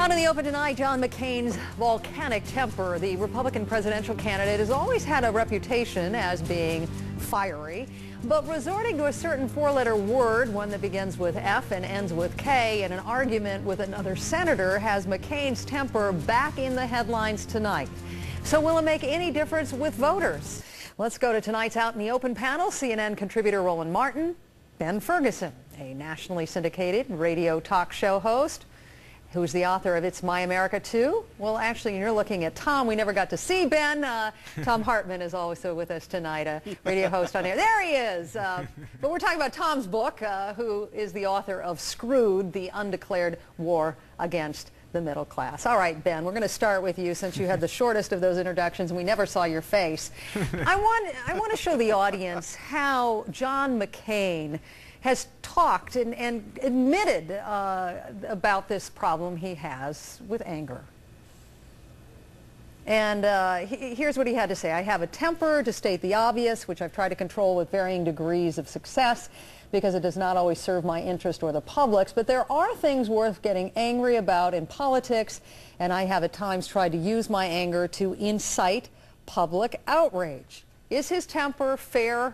Out in the open tonight, John McCain's volcanic temper. The Republican presidential candidate has always had a reputation as being fiery, but resorting to a certain four-letter word, one that begins with F and ends with K, in an argument with another senator has McCain's temper back in the headlines tonight. So will it make any difference with voters? Let's go to tonight's Out in the Open panel. CNN contributor Roland Martin, Ben Ferguson, a nationally syndicated radio talk show host, who's the author of It's My America Too. Well, actually, you're looking at Thom. We never got to see Ben. Thom Hartmann is also with us tonight, a radio host on air. There he is. But we're talking about Thom's book, who is the author of Screwed, the Undeclared War Against the Middle Class. All right, Ben, we're going to start with you since you had the shortest of those introductions and we never saw your face. I want to show the audience how John McCain has talked and admitted about this problem he has with anger. And here's what he had to say. I have a temper, to state the obvious, which I've tried to control with varying degrees of success because it does not always serve my interest or the public's, but there are things worth getting angry about in politics, and I have at times tried to use my anger to incite public outrage. Is his temper fair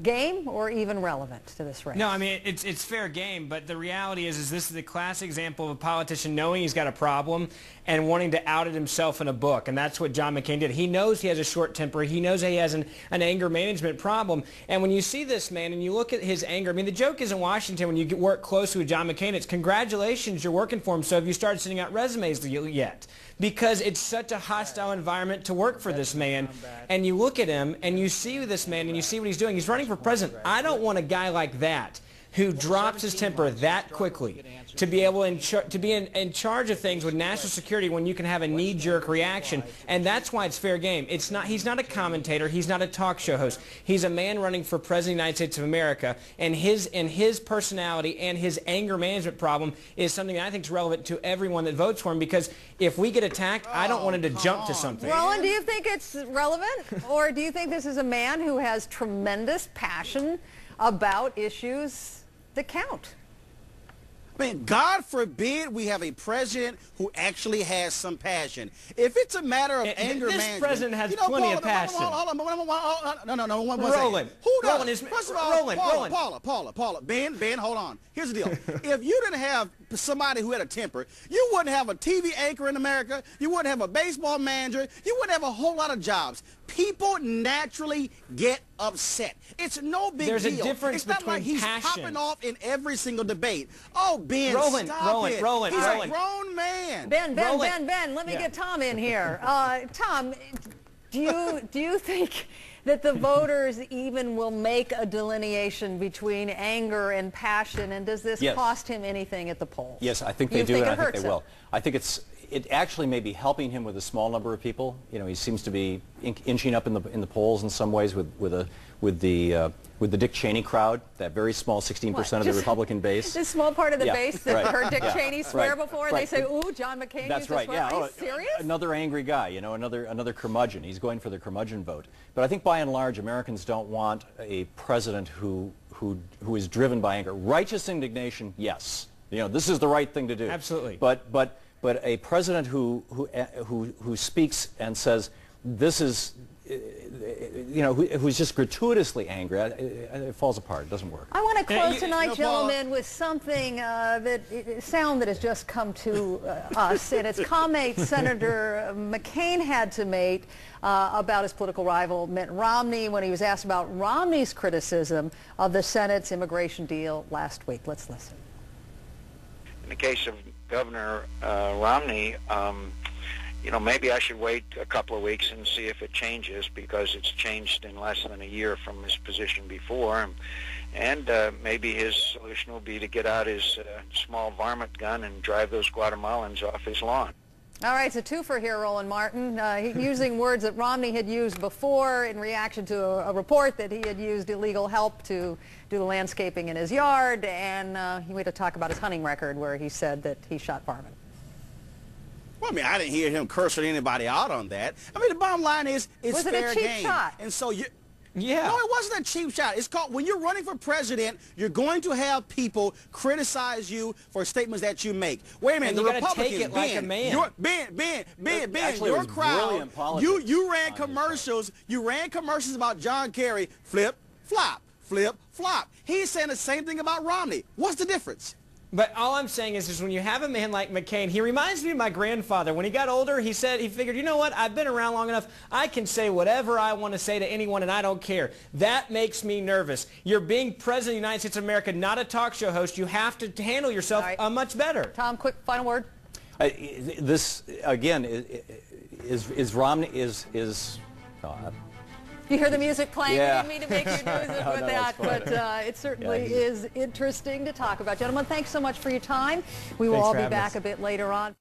game or even relevant to this race? No, I mean, it's fair game, but the reality is this is a classic example of a politician knowing he's got a problem and wanting to out it himself in a book, and that's what John McCain did. He knows he has a short temper. He knows he has an anger management problem, and when you see this man and you look at his anger, I mean, the joke is in Washington when you work closely with John McCain, it's congratulations, you're working for him, so have you started sending out resumes yet? Because it's such a hostile environment to work for this man, and you look at him and you see this man and you see what he's doing. He's running for president. I don't want a guy like that who drops his temper that quickly to be able to be in charge of things with national security when you can have a knee-jerk reaction, and that's why it's fair game. It's not. He's not a commentator. He's not a talk show host. He's a man running for president of the United States of America, and his personality and his anger management problem is something that I think is relevant to everyone that votes for him, because if we get attacked, I don't want him to jump to something. Roland, do you think it's relevant, or do you think this is a man who has tremendous passion about issues that count? I mean, God forbid we have a president who actually has some passion. If it's a matter of anger management... This president has plenty of passion. No, one Roland. Who does? Roland is... First of all, Roland. Paula. Ben, hold on. Here's the deal. If you didn't have somebody who had a temper, you wouldn't have a TV anchor in America, you wouldn't have a baseball manager, you wouldn't have a whole lot of jobs. People naturally get upset. It's no big deal. There's a difference between It's not like he's passion. popping off in every single debate. Oh, Ben, Roland, stop it. He's Roland. a grown man. Ben, let me get Thom in here. Thom, do you think that the voters even will make a delineation between anger and passion, and does this cost him anything at the polls? Yes, I think they do, and I think they will. I think it actually may be helping him with a small number of people. You know, he seems to be inching up in the polls in some ways with the Dick Cheney crowd, that very small 16% of the Republican base. This small part of the base that heard Dick Cheney swear before, and they say, "Ooh, John McCain." That's right. Yeah. Are you serious? Another angry guy. You know, another curmudgeon. He's going for the curmudgeon vote. But I think by and large, Americans don't want a president who is driven by anger. Righteous indignation, yes. You know, this is the right thing to do. Absolutely. But a president who speaks and says this is, you know, who's just gratuitously angry, it falls apart. It doesn't work. I want to close tonight, gentlemen, with something sound that has just come to us, and it's comment Senator McCain had to make about his political rival Mitt Romney when he was asked about Romney's criticism of the Senate's immigration deal last week. Let's listen. In the case of Governor Romney, you know, maybe I should wait a couple of weeks and see if it changes, because it's changed in less than a year from his position before. And maybe his solution will be to get out his small varmint gun and drive those Guatemalans off his lawn. All right, it's a twofer here, Roland Martin, using words that Romney had used before in reaction to a report that he had used illegal help to do the landscaping in his yard, and he went to talk about his hunting record where he said that he shot varmint. Well, I mean, I didn't hear him cursing anybody out on that. I mean, the bottom line is it's fair game. Was it a cheap shot? And so Yeah. No, it wasn't a cheap shot. It's called, when you're running for president, you're going to have people criticize you for statements that you make. Wait a minute, and the you gotta Republicans, take it like a man. Ben, your crowd, you ran commercials. You ran commercials about John Kerry. Flip, flop, flip, flop. He's saying the same thing about Romney. What's the difference? But all I'm saying is when you have a man like McCain, he reminds me of my grandfather. When he got older, he figured, you know what, I've been around long enough, I can say whatever I want to say to anyone and I don't care. That makes me nervous. You're being president of the United States of America, not a talk show host. You have to handle yourself much better. Thom, quick final word. This, again, is Romney, You hear the music playing? Yeah. We didn't mean to make you lose it with that, but it certainly is interesting to talk about. Gentlemen, thanks so much for your time. We will all be back a bit later on.